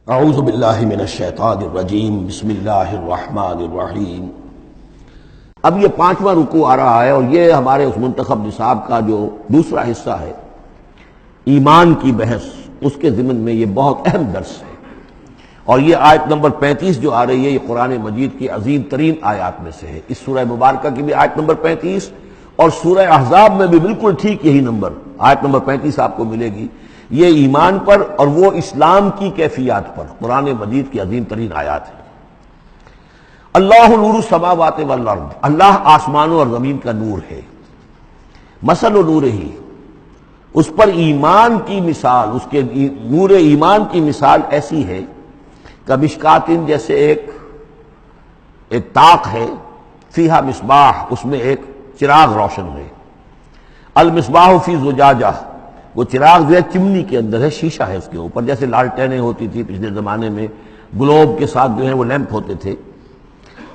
اعوذ باللہ من الشیطان الرجیم بسم اللہ الرحمن الرحیم۔ اب یہ 5واں رکوع آ رہا ہے اور یہ ہمارے اس منتخب نصاب کا جو دوسرا حصہ ہے ایمان کی بحث، اس کے ضمن میں یہ بہت اہم درس ہے۔ اور یہ آیت نمبر 35 جو آ رہی ہے یہ قرآن مجید کی عظیم ترین آیات میں سے ہے۔ اس سورہ مبارکہ کی بھی آیت نمبر 35 اور سورہ احزاب میں بھی بالکل ٹھیک یہی نمبر آیت نمبر 35 آپ کو ملے گی۔ یہ ایمان پر اور وہ اسلام کی کیفیات پر قرآن مجید کی عظیم ترین آیات ہے۔ اللہ نور السماوات والارض، اللہ آسمانوں اور زمین کا نور ہے۔ مثل نور ہی، اس پر ایمان کی مثال، اس کے نور ایمان کی مثال ایسی ہے کمشکاتن، جیسے ایک طاق ہے، فیہا مصباح، اس میں ایک چراغ روشن ہے۔ المصباح فی زجاجہ، وہ چراغ جو ہے چمنی کے اندر ہے، شیشہ ہے اس کے اوپر، جیسے لالٹینیں ہوتی تھی پچھلے زمانے میں، گلوب کے ساتھ جو ہے وہ لیمپ ہوتے تھے۔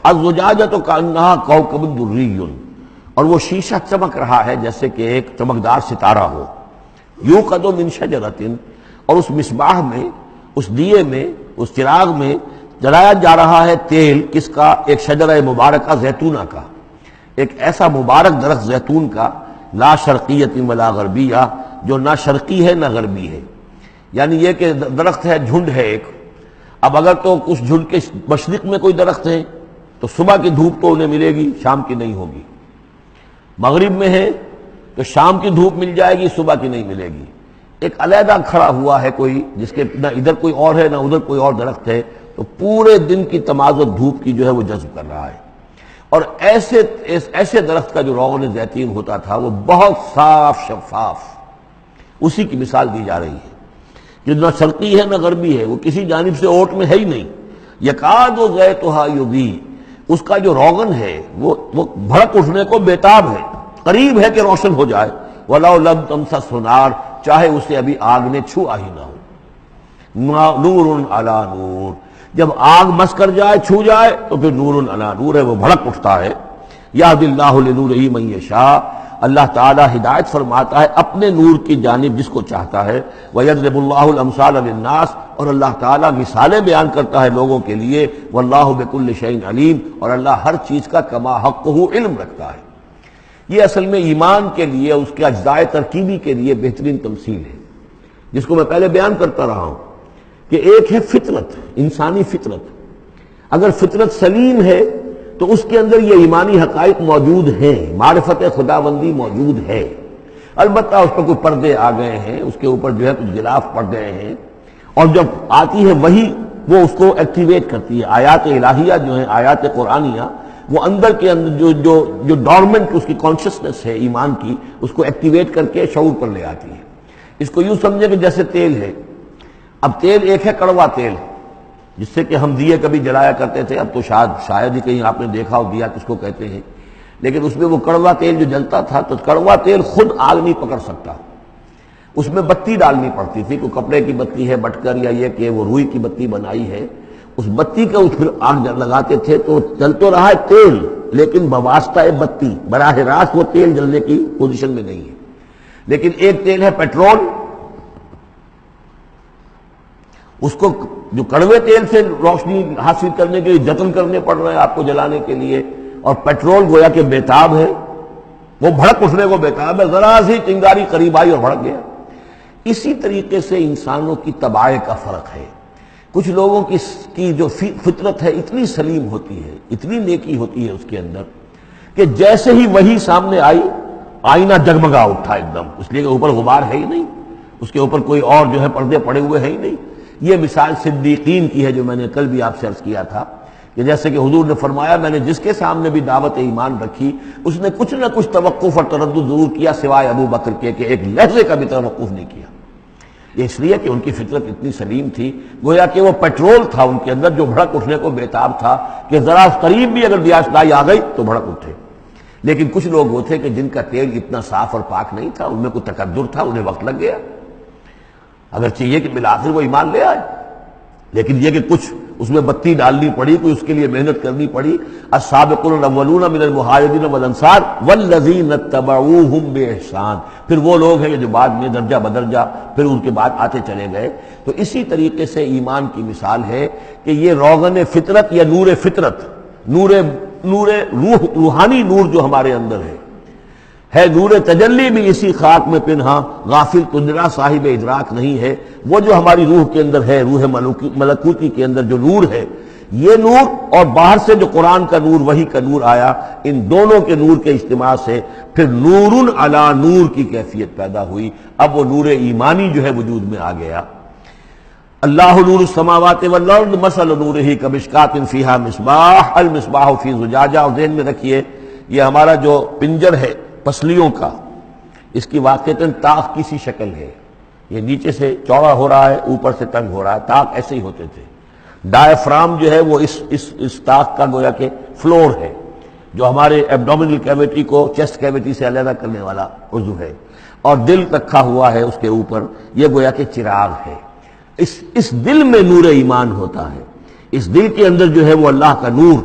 الزجاجہ تو کانہا کوکب دری، اور وہ شیشہ چمک رہا ہے جیسے کہ ایک چمکدار ستارہ ہو۔ یوقد من شجرۃ، اور اس مصباح میں، اس دیے میں، اس چراغ میں جلایا جا رہا ہے تیل، کس کا؟ ایک شجرہ مبارکہ زیتونہ کا، ایک ایسا مبارک درخت زیتون کا، لا شرقیۃ ولا غربیہ، جو نہ شرقی ہے نہ غربی ہے۔ یعنی یہ کہ درخت ہے، جھنڈ ہے ایک۔ اب اگر تو اس جھنڈ کے مشرق میں کوئی درخت ہے تو صبح کی دھوپ تو انہیں ملے گی، شام کی نہیں ہوگی۔ مغرب میں ہے تو شام کی دھوپ مل جائے گی، صبح کی نہیں ملے گی۔ ایک علیحدہ کھڑا ہوا ہے کوئی، جس کے نہ ادھر کوئی اور ہے نہ ادھر کوئی اور درخت ہے، تو پورے دن کی تمازت دھوپ کی جو ہے وہ جذب کر رہا ہے۔ اور ایسے درخت کا جو روغن زیتون ہوتا تھا وہ بہت صاف شفاف، اسی کی مثال دی جا رہی ہے کہ نہ شرقی ہے نہ غربی ہے، وہ کسی جانب سے اوٹ میں ہے ہی نہیں۔ یکاد زیتھا یضیء، اس کا جو روغن ہے وہ بھڑک اٹھنے کو بیتاب ہے، قریب ہے کہ روشن ہو جائے۔ وَلَوْ لَمْ تَمْسَسْهُ نَارٌ، چاہے اسے ابھی آگ نے چھوا ہی نہ ہو۔ نور علی نور، جب آگ مس کر جائے، چھو جائے تو پھر نور علی نور ہے، وہ بھڑک اٹھتا ہے۔ یہدی اللہ لنورہ من یشاء، اللہ تعالیٰ ہدایت فرماتا ہے اپنے نور کی جانب جس کو چاہتا ہے۔ وَيَضْرِبُ اللَّهُ الْأَمْثَالَ لِلنَّاسِ، اور اللہ تعالیٰ مثالیں بیان کرتا ہے لوگوں کے لیے۔ وَاللَّهُ بِكُلِّ شَيْءٍ عَلِيمٌ، اور اللہ ہر چیز کا کما حقہ علم رکھتا ہے۔ یہ اصل میں ایمان کے لیے، اس کے اجزاء ترکیبی کے لیے بہترین تمثیل ہے، جس کو میں پہلے بیان کرتا رہا ہوں کہ ایک ہے فطرت، انسانی فطرت۔ اگر فطرت سلیم ہے تو اس کے اندر یہ ایمانی حقائق موجود ہیں، معرفت خداوندی موجود ہے۔ البتہ اس پر کوئی پردے آ گئے ہیں، اس کے اوپر جو ہے کچھ غلاف پڑ گئے ہیں، اور جب آتی ہے وہی وہ اس کو ایکٹیویٹ کرتی ہے۔ آیات الہیہ جو ہیں، آیات قرآنیہ، وہ اندر کے اندر جو ڈورمنٹ اس کی کانشسنس ہے ایمان کی، اس کو ایکٹیویٹ کر کے شعور پر لے آتی ہے۔ اس کو یوں سمجھے کہ جیسے تیل ہے۔ اب تیل ایک ہے کڑوا تیل، جس سے کہ ہم دیے کبھی جلایا کرتے تھے، اب تو شاید ہی کہیں آپ نے دیکھا ہو دیا کس کو کہتے ہیں، لیکن اس میں وہ کڑوا تیل جو جلتا تھا، تو کڑوا تیل خود آگ نہیں پکڑ سکتا، اس میں بتی ڈالنی پڑتی تھی، کوئی کپڑے کی بتی ہے بٹکر، یا یہ کہ وہ روئی کی بتی بنائی ہے، اس بتی کا پھر آگ لگاتے تھے تو جل تو رہا ہے تیل، لیکن بواسطہ بتی، براہ راست وہ تیل جلنے کی پوزیشن میں نہیں ہے۔ لیکن ایک تیل ہے پیٹرول، اس کو جو کڑوے تیل سے روشنی حاصل کرنے کے لیے جتن کرنے پڑ رہے ہیں آپ کو جلانے کے لیے، اور پیٹرول گویا کہ بیتاب ہے، وہ بھڑک اٹھنے کو بیتاب ہے، ذرا سی چنگاری قریب آئی اور بھڑک گیا۔ اسی طریقے سے انسانوں کی طباع کا فرق ہے۔ کچھ لوگوں کی جو فطرت ہے اتنی سلیم ہوتی ہے، اتنی نیکی ہوتی ہے اس کے اندر، کہ جیسے ہی وہی سامنے آئی، آئینہ جگمگا اٹھا ایک دم، اس لیے کہ اوپر غبار ہے ہی نہیں، اس کے اوپر کوئی اور جو ہے پردے پڑے ہوئے ہیں ہی نہیں۔ یہ مثال صدیقین کی ہے، جو میں نے کل بھی آپ سے عرض کیا تھا کہ جیسے کہ حضور نے فرمایا، میں نے جس کے سامنے بھی دعوت ایمان رکھی، اس نے کچھ نہ کچھ توقف اور تردد ضرور کیا، سوائے ابو بکر کے، کہ ایک لحظے کا بھی توقف نہیں کیا۔ یہ اس لیے کہ ان کی فطرت اتنی سلیم تھی، گویا کہ وہ پیٹرول تھا ان کے اندر، جو بھڑک اٹھنے کو بیتاب تھا، کہ ذرا قریب بھی اگر دیاسلائی آ گئی تو بھڑک اٹھے۔ لیکن کچھ لوگ وہ تھے کہ جن کا تیل اتنا صاف اور پاک نہیں تھا، ان میں کوئی تکدر تھا، انہیں وقت لگ گیا، اگرچہ یہ کہ بالآخر وہ ایمان لے آئے، لیکن یہ کہ کچھ اس میں بتی ڈالنی پڑی، کوئی اس کے لیے محنت کرنی پڑی۔ السابقون الاولون من المہاجرین والانصار والذین اتبعوہم باحسان، پھر وہ لوگ ہیں جو بعد میں درجہ بدرجہ پھر ان کے بعد آتے چلے گئے۔ تو اسی طریقے سے ایمان کی مثال ہے کہ یہ روغن فطرت یا نور فطرت، نور روح، روحانی نور جو ہمارے اندر ہے نور تجلی بھی اسی خاک میں پنہاں، غافل تجرا صاحب ادراک نہیں ہے۔ وہ جو ہماری روح کے اندر ہے، روح ملکوتی کے اندر جو نور ہے، یہ نور اور باہر سے جو قرآن کا نور، وحی کا نور آیا، ان دونوں کے نور کے اجتماع سے پھر نور علی نور کی کیفیت پیدا ہوئی۔ اب وہ نور ایمانی جو ہے وجود میں آ گیا۔ اللہ نور السماوات والارض مثل نورہ کمشکاۃ فیہا مصباح المصباح فی زجاجہ۔ اور ذہن میں رکھیے یہ ہمارا جو پنجر ہے پسلیوں کا، اس کی واقعتاً طاق کی سی شکل ہے، یہ نیچے سے چوڑا ہو رہا ہے، اوپر سے تنگ ہو رہا ہے، طاق ایسے ہی ہوتے تھے۔ ڈائفرام جو ہے وہ اس طاق کا گویا کہ فلور ہے، جو ہمارے ایبڈومینل کیویٹی کو چیسٹ کیویٹی سے علیحدہ کرنے والا عضو ہے، اور دل رکھا ہوا ہے اس کے اوپر، یہ گویا کہ چراغ ہے۔ اس دل میں نور ایمان ہوتا ہے، اس دل کے اندر جو ہے وہ اللہ کا نور،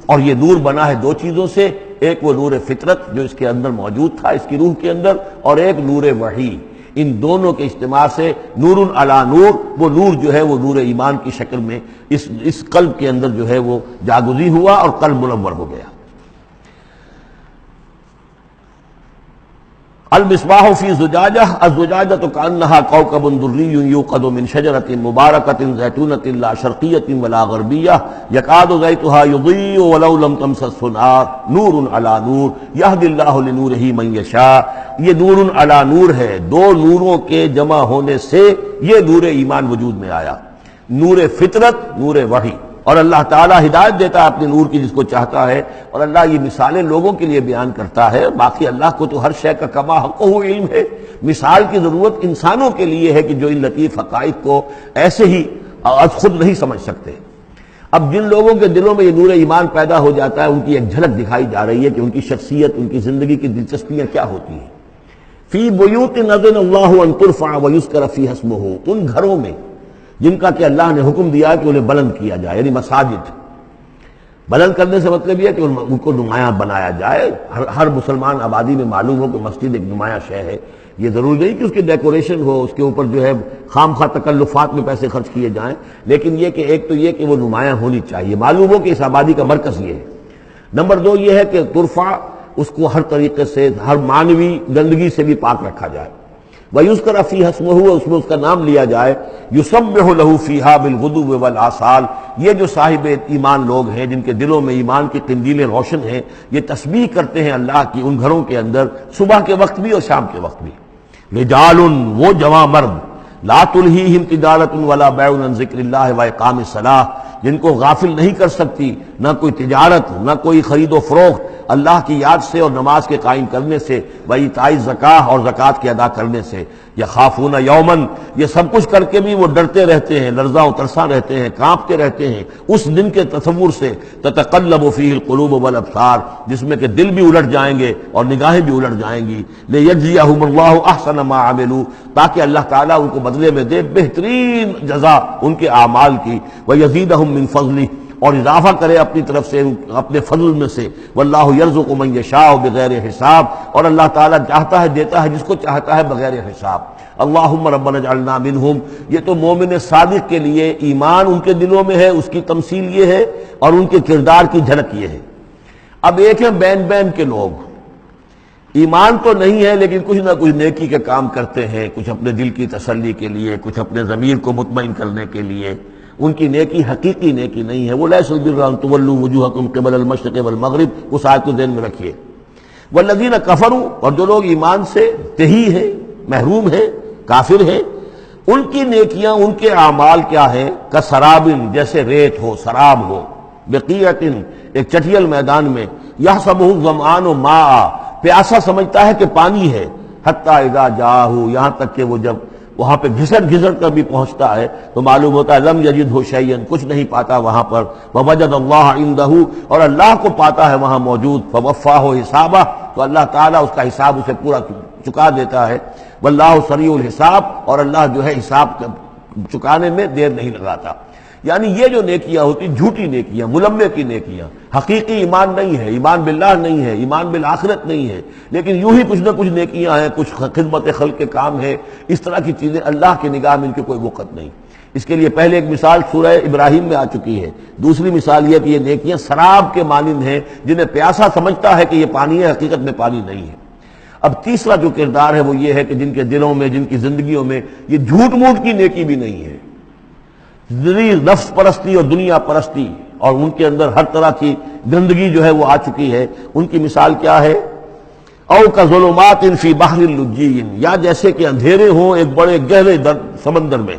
اور یہ نور بنا ہے دو چیزوں سے، ایک وہ نور فطرت جو اس کے اندر موجود تھا، اس کی روح کے اندر، اور ایک نور وحی۔ ان دونوں کے اجتماع سے نور علی نور، وہ نور جو ہے وہ نور ایمان کی شکل میں اس قلب کے اندر جو ہے وہ جاگزی ہوا اور قلب منور ہو گیا۔ المصباح فی زجاجہ، الزجاجہ کأنہا کوکب دری یوقد من شجرۃ مبارکۃ زیتونۃ لا شرقیۃ ولا غربیہ یکاد زیتها یضیء ولو لم تمسسہ نار نور علی نور یہدی اللہ لنورہ من یشاء۔ یہ نور علی نور ہے، دو نوروں کے جمع ہونے سے یہ نور ایمان وجود میں آیا، نور فطرت، نور وحی۔ اور اللہ تعالیٰ ہدایت دیتا ہے اپنے نور کی جس کو چاہتا ہے، اور اللہ یہ مثالیں لوگوں کے لیے بیان کرتا ہے۔ باقی اللہ کو تو ہر شے کا کما حقہ علم ہے، مثال کی ضرورت انسانوں کے لیے ہے کہ جو ان لطیف حقائق کو ایسے ہی خود نہیں سمجھ سکتے۔ اب جن لوگوں کے دلوں میں یہ نور ایمان پیدا ہو جاتا ہے، ان کی ایک جھلک دکھائی جا رہی ہے کہ ان کی شخصیت، ان کی زندگی کی دلچسپیاں کیا ہوتی ہیں۔ فی بیوت اذن اللہ ان ترفع ویذکر فیہا اسمہ، ان گھروں میں جن کا کہ اللہ نے حکم دیا کہ انہیں بلند کیا جائے، یعنی مساجد۔ بلند کرنے سے مطلب یہ ہے کہ ان کو نمایاں بنایا جائے۔ ہر مسلمان آبادی میں معلوم ہو کہ مسجد ایک نمایاں شے ہے، یہ ضروری نہیں کہ اس کی ڈیکوریشن ہو، اس کے اوپر جو ہے خام خواہ تکلفات میں پیسے خرچ کیے جائیں، لیکن یہ کہ ایک تو یہ کہ وہ نمایاں ہونی چاہیے، معلوم ہو کہ اس آبادی کا مرکز یہ ہے۔ نمبر دو یہ ہے کہ ترفع، اس کو ہر طریقے سے، ہر معنوی گندگی سے بھی پاک رکھا جائے۔ وَيُذْكَرَ فِيهَا اسْمُهُ، اس میں اس کا نام لیا جائے۔ يُسَبِّحُ لَهُ فِيهَا بِالْغُدُوِّ وَالْآصَالِ، یہ جو صاحب ایمان لوگ ہیں جن کے دلوں میں ایمان کی قندیلیں روشن ہیں، یہ تسبیح کرتے ہیں اللہ کی ان گھروں کے اندر، صبح کے وقت بھی اور شام کے وقت بھی۔ رجال، وہ جواں مرد، لا تلہیہم تجارت ولا بیع عن ذکر اللہ واقام الصلاۃ، جن کو غافل نہیں کر سکتی نہ کوئی تجارت، نہ کوئی خرید و فروخت اللہ کی یاد سے اور نماز کے قائم کرنے سے، وایتاء الزکاۃ اور زکوٰۃ کے ادا کرنے سے۔ یخافون یومن، یہ سب کچھ کر کے بھی وہ ڈرتے رہتے ہیں، لرزاں و ترساں رہتے ہیں، کانپتے رہتے ہیں اس دن کے تصور سے، تتقلب فیہ القلوب والابصار، جس میں کہ دل بھی الٹ جائیں گے اور نگاہیں بھی الٹ جائیں گی۔ لیجزیہم اللہ احسن ما عملوا، تاکہ اللہ تعالیٰ ان کو بدلے میں دے بہترین جزا ان کے اعمال کی، ویزیدہم من فضلہ، اور اضافہ کرے اپنی طرف سے اپنے فضل میں سے۔ واللہ یرزق من یشاء بغیر حساب، اور اللہ تعالیٰ چاہتا ہے دیتا ہے جس کو چاہتا ہے بغیر حساب۔ اللہم ربنا اجعلنا منہم، یہ تو مومن صادق کے لیے ایمان ان کے دلوں میں ہے، اس کی تمثیل یہ ہے، اور ان کے کردار کی جھلک یہ ہے۔ اب ایک ہے بین بین کے لوگ، ایمان تو نہیں ہے لیکن کچھ نہ کچھ نیکی کے کام کرتے ہیں، کچھ اپنے دل کی تسلی کے لیے، کچھ اپنے ضمیر کو مطمئن کرنے کے لیے۔ ان کی نیکی حقیقی نیکی نہیں ہے۔ وہ لیس البر ان تولوا وجوہکم قبل المشرق والمغرب، اس آیت کو ذہن میں رکھیے۔ والذین کفروا، اور جو لوگ ایمان سے تہی ہیں، محروم ہیں، کافر ہیں، ان کی نیکیاں، ان کے اعمال کیا ہیں؟ کسراب، جیسے ریت ہو، سراب ہو، بقیعۃ، ایک چٹیل میدان میں، یحسبہ الظمآن ماء، پیاسا سمجھتا ہے کہ پانی ہے، حتی اذا جاءہ، یہاں تک کہ وہ جب وہاں پہ گھسٹ گھسٹ کر بھی پہنچتا ہے تو معلوم ہوتا ہے لم یجدہ شیئا، کچھ نہیں پاتا وہاں پر، ووجد اللہ عندہ، اور اللہ کو پاتا ہے وہاں موجود، فوفاہ حسابہ، تو اللہ تعالیٰ اس کا حساب اسے پورا چکا دیتا ہے۔ واللہ سریع الحساب، اور اللہ جو ہے حساب چکانے میں دیر نہیں لگاتا۔ یعنی یہ جو نیکیاں ہوتی جھوٹی نیکیاں، ملمے کی نیکیاں، حقیقی ایمان نہیں ہے، ایمان باللہ نہیں ہے، ایمان بالآخرت نہیں ہے، لیکن یوں ہی کچھ نہ کچھ نیکیاں ہیں، کچھ خدمت خلق کے کام ہے، اس طرح کی چیزیں اللہ کی نگاہ میں ان کی کوئی وقت نہیں۔ اس کے لیے پہلے ایک مثال سورہ ابراہیم میں آ چکی ہے، دوسری مثال یہ کہ یہ نیکیاں سراب کے مانند ہیں، جنہیں پیاسا سمجھتا ہے کہ یہ پانی ہے، حقیقت میں پانی نہیں ہے۔ اب تیسرا جو کردار ہے وہ یہ ہے کہ جن کے دلوں میں، جن کی زندگیوں میں یہ جھوٹ موٹ کی نیکی بھی نہیں ہے، نفس پرستی اور دنیا پرستی، اور ان کے اندر ہر طرح کی گندگی جو ہے وہ آ چکی ہے، ان کی مثال کیا ہے؟ او کظلمات فی بحر اللجی، یا جیسے کہ اندھیرے ہوں ایک بڑے گہرے سمندر میں،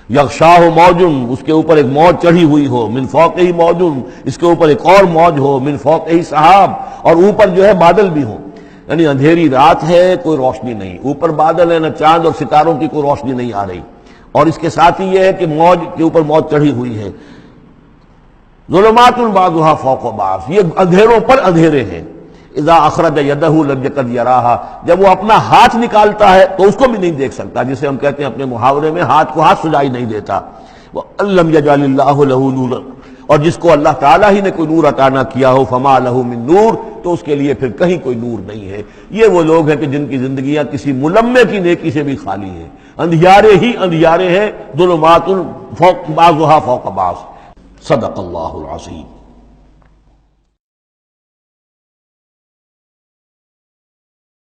یغشاہ موج، اس کے اوپر ایک موج چڑھی ہوئی ہو، من فوقہ موج، اس کے اوپر ایک اور موج ہو، من فوقہ سحاب، اور اوپر جو ہے بادل بھی ہوں، یعنی اندھیری رات ہے، کوئی روشنی نہیں، اوپر بادل ہے، نہ چاند اور ستاروں کی کوئی روشنی نہیں آ رہی، اور اس کے ساتھ ہی یہ ہے کہ موج کے اوپر موج چڑھی ہوئی ہے، ظلمات بعضها فوق بعض، یہ اندھیروں پر اندھیرے ہیں، اذا اخرج یدہ لم یکد یراہا، جب وہ اپنا ہاتھ نکالتا ہے تو اس کو بھی نہیں دیکھ سکتا، جسے ہم کہتے ہیں اپنے محاورے میں ہاتھ کو ہاتھ سجائی نہیں دیتا، وَأَلَّمْ يَجْعَلِ اللَّهُ لَهُ نُورًا، اور جس کو اللہ تعالیٰ ہی نے کوئی نور عطا نہ کیا ہو، فما لہ من نور، تو اس کے لیے پھر کہیں کوئی نور نہیں ہے۔ یہ وہ لوگ ہیں کہ جن کی زندگیاں کسی ملمے کی نیکی سے بھی خالی ہیں، اندھیارے ہی اندھیارے ہیں، ظلمات فوق بعضها فوق بعض۔ صدق اللہ العظیم۔